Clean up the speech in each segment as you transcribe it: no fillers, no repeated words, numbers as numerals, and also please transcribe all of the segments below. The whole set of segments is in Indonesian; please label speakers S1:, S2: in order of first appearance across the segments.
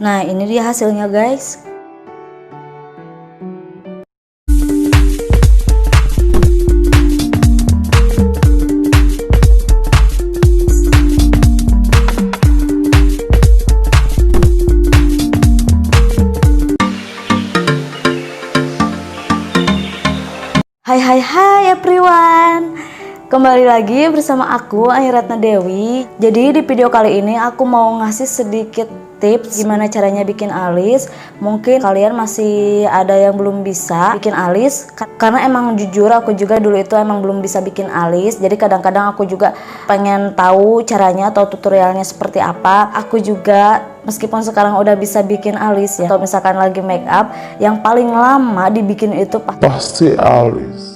S1: Nah, ini dia hasilnya guys. Hai everyone, kembali lagi bersama aku Ayu Ratna Dewi. Jadi di video kali ini aku mau ngasih sedikit tips gimana caranya bikin alis. Mungkin kalian masih ada yang belum bisa bikin alis, karena emang jujur aku juga dulu itu emang belum bisa bikin alis. Jadi kadang-kadang aku juga pengen tahu caranya atau tutorialnya seperti apa. Aku juga meskipun sekarang udah bisa bikin alis ya, atau misalkan lagi make up, yang paling lama dibikin itu
S2: pasti alis.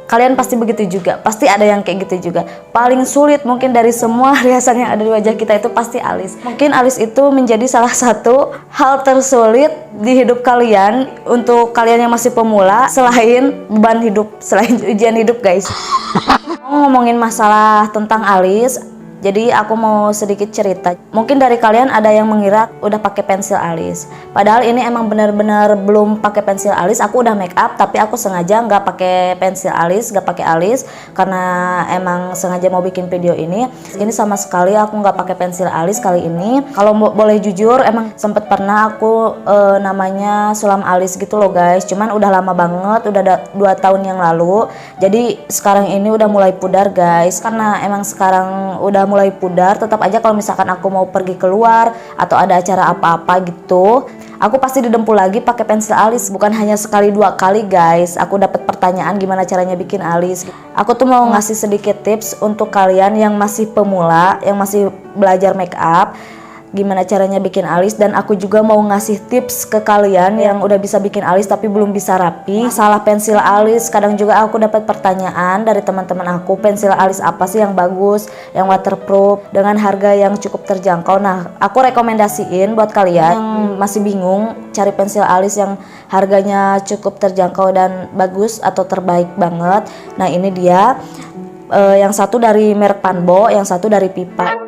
S1: Kalian pasti begitu juga, pasti ada yang kayak gitu juga. Paling sulit mungkin dari semua riasan yang ada di wajah kita itu pasti alis. Mungkin alis itu menjadi salah satu hal tersulit di hidup kalian, untuk kalian yang masih pemula, selain beban hidup, selain ujian hidup guys. Ngomongin masalah tentang alis, jadi aku mau sedikit cerita. Mungkin dari kalian ada yang mengira udah pakai pensil alis, padahal ini emang benar-benar belum pakai pensil alis. Aku udah make up tapi aku sengaja nggak pakai pensil alis, nggak pakai alis, karena emang sengaja mau bikin video ini. Ini sama sekali aku nggak pakai pensil alis kali ini. Kalau boleh jujur, emang sempet pernah aku namanya sulam alis gitu loh guys, cuman udah lama banget, udah 2 tahun yang lalu. Jadi sekarang ini udah mulai pudar guys, karena emang sekarang udah mulai pudar. Tetap aja kalau misalkan aku mau pergi keluar atau ada acara apa-apa gitu, aku pasti didempul lagi pakai pensil alis. Bukan hanya sekali 2 kali guys, aku dapat pertanyaan gimana caranya bikin alis. Aku tuh mau ngasih sedikit tips untuk kalian yang masih pemula, yang masih belajar make up, gimana caranya bikin alis. Dan aku juga mau ngasih tips ke kalian yang udah bisa bikin alis tapi belum bisa rapi. Salah pensil alis, kadang juga aku dapat pertanyaan dari teman-teman aku, pensil alis apa sih yang bagus, yang waterproof, dengan harga yang cukup terjangkau. Nah, aku rekomendasiin buat kalian yang masih bingung cari pensil alis yang harganya cukup terjangkau dan bagus atau terbaik banget. Nah, ini dia. Yang satu dari merek Panbo, yang satu dari Pipa.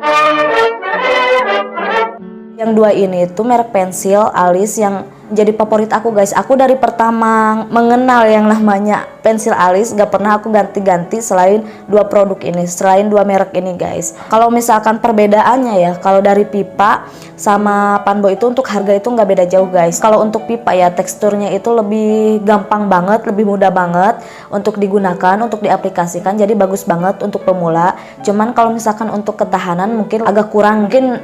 S1: Yang 2 ini tuh merek pensil alis yang jadi favorit aku guys. Aku dari pertama mengenal yang namanya pensil alis gak pernah aku ganti-ganti selain 2 produk ini, selain 2 merek ini guys. Kalau misalkan perbedaannya ya, kalau dari Pipa sama Panbo itu untuk harga itu nggak beda jauh guys. Kalau untuk Pipa ya, teksturnya itu lebih gampang banget, lebih mudah banget untuk digunakan, untuk diaplikasikan, jadi bagus banget untuk pemula. Cuman kalau misalkan untuk ketahanan mungkin agak kurang. Mungkin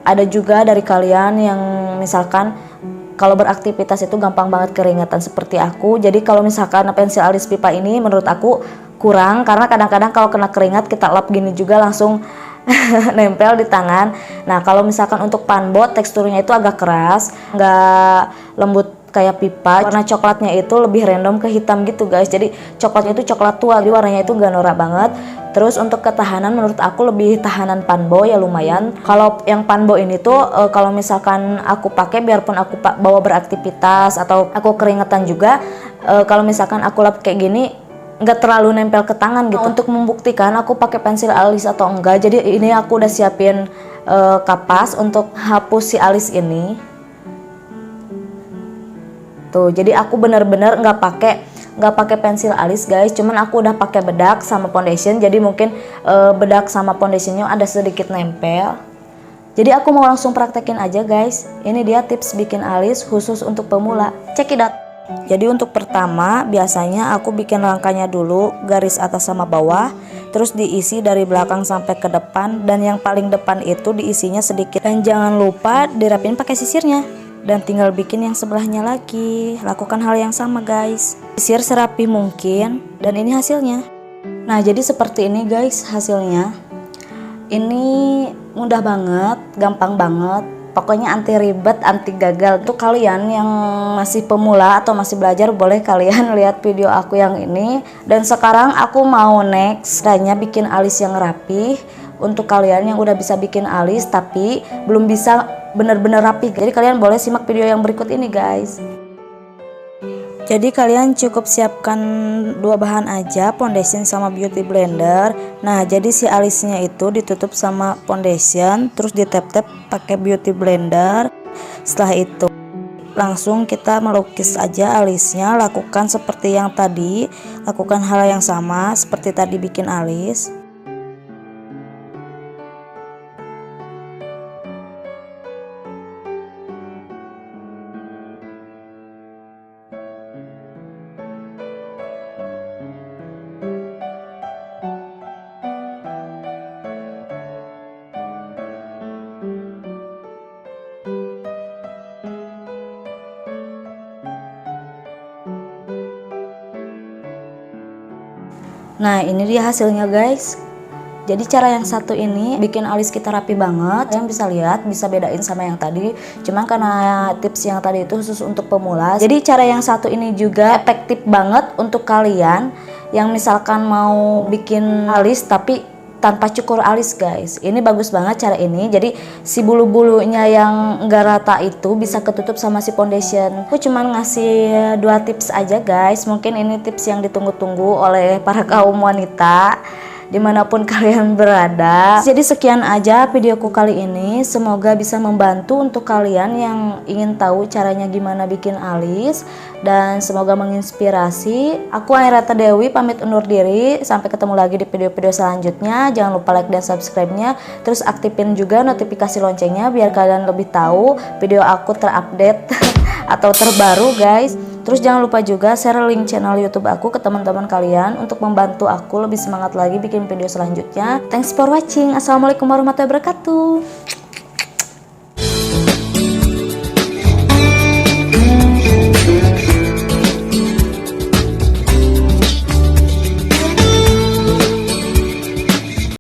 S1: ada juga dari kalian yang misalkan kalau beraktivitas itu gampang banget keringatan seperti aku. Jadi kalau misalkan pensil alis Pipa ini menurut aku kurang, karena kadang-kadang kalau kena keringat kita lap gini juga langsung nempel di tangan. Nah, kalau misalkan untuk Panbo teksturnya itu agak keras, nggak lembut kayak Pipa. Warna coklatnya itu lebih random ke hitam gitu guys. Jadi coklatnya itu coklat tua, jadi warnanya itu nggak norak banget. Terus untuk ketahanan menurut aku lebih tahanan Panbo ya, lumayan. Kalau yang Panbo ini tuh kalau misalkan aku pakai, biarpun aku bawa beraktivitas atau aku keringetan juga, kalau misalkan aku lap kayak gini nggak terlalu nempel ke tangan gitu. Untuk membuktikan aku pakai pensil alis atau enggak, jadi ini aku udah siapin kapas untuk hapus si alis ini. Tuh, jadi aku bener-bener nggak pakai pensil alis guys, cuman aku udah pakai bedak sama foundation. Jadi mungkin bedak sama foundationnya ada sedikit nempel. Jadi aku mau langsung praktekin aja guys. Ini dia tips bikin alis khusus untuk pemula. Check it out. Jadi untuk pertama, biasanya aku bikin rangkanya dulu, garis atas sama bawah, terus diisi dari belakang sampai ke depan, dan yang paling depan itu diisinya sedikit. Dan jangan lupa dirapin pakai sisirnya. Dan tinggal bikin yang sebelahnya lagi. Lakukan hal yang sama guys, sisir serapi mungkin. Dan ini hasilnya. Nah, jadi seperti ini guys hasilnya. Ini mudah banget, gampang banget, pokoknya anti ribet, anti gagal. Untuk kalian yang masih pemula atau masih belajar, boleh kalian lihat video aku yang ini. Dan sekarang aku mau next caranya bikin alis yang rapi. Untuk kalian yang udah bisa bikin alis tapi belum bisa bener-bener rapi, jadi kalian boleh simak video yang berikut ini guys. Jadi kalian cukup siapkan 2 bahan aja, foundation sama beauty blender. Nah, jadi si alisnya itu ditutup sama foundation, terus ditap-tap pakai beauty blender. Setelah itu langsung kita melukis aja alisnya, lakukan seperti yang tadi, lakukan hal yang sama seperti tadi bikin alis. Nah, ini dia hasilnya guys. Jadi cara yang satu ini bikin alis kita rapi banget. Kalian bisa lihat, bisa bedain sama yang tadi. Cuman karena tips yang tadi itu khusus untuk pemula. Jadi cara yang satu ini juga efektif banget untuk kalian yang misalkan mau bikin alis tapi tanpa cukur alis guys. Ini bagus banget cara ini. Jadi si bulu-bulunya yang enggak rata itu bisa ketutup sama si foundation. Aku cuman ngasih 2 tips aja guys. Mungkin ini tips yang ditunggu-tunggu oleh para kaum wanita dimanapun kalian berada. Jadi sekian aja videoku kali ini. Semoga bisa membantu untuk kalian yang ingin tahu caranya gimana bikin alis, dan semoga menginspirasi. Aku Airata Dewi pamit undur diri. Sampai ketemu lagi di video-video selanjutnya. Jangan lupa like dan subscribe-nya. Terus aktifin juga notifikasi loncengnya biar kalian lebih tahu video aku terupdate atau terbaru guys. Terus jangan lupa juga share link channel YouTube aku ke teman-teman kalian untuk membantu aku lebih semangat lagi bikin video selanjutnya. Thanks for watching. Assalamualaikum warahmatullahi wabarakatuh.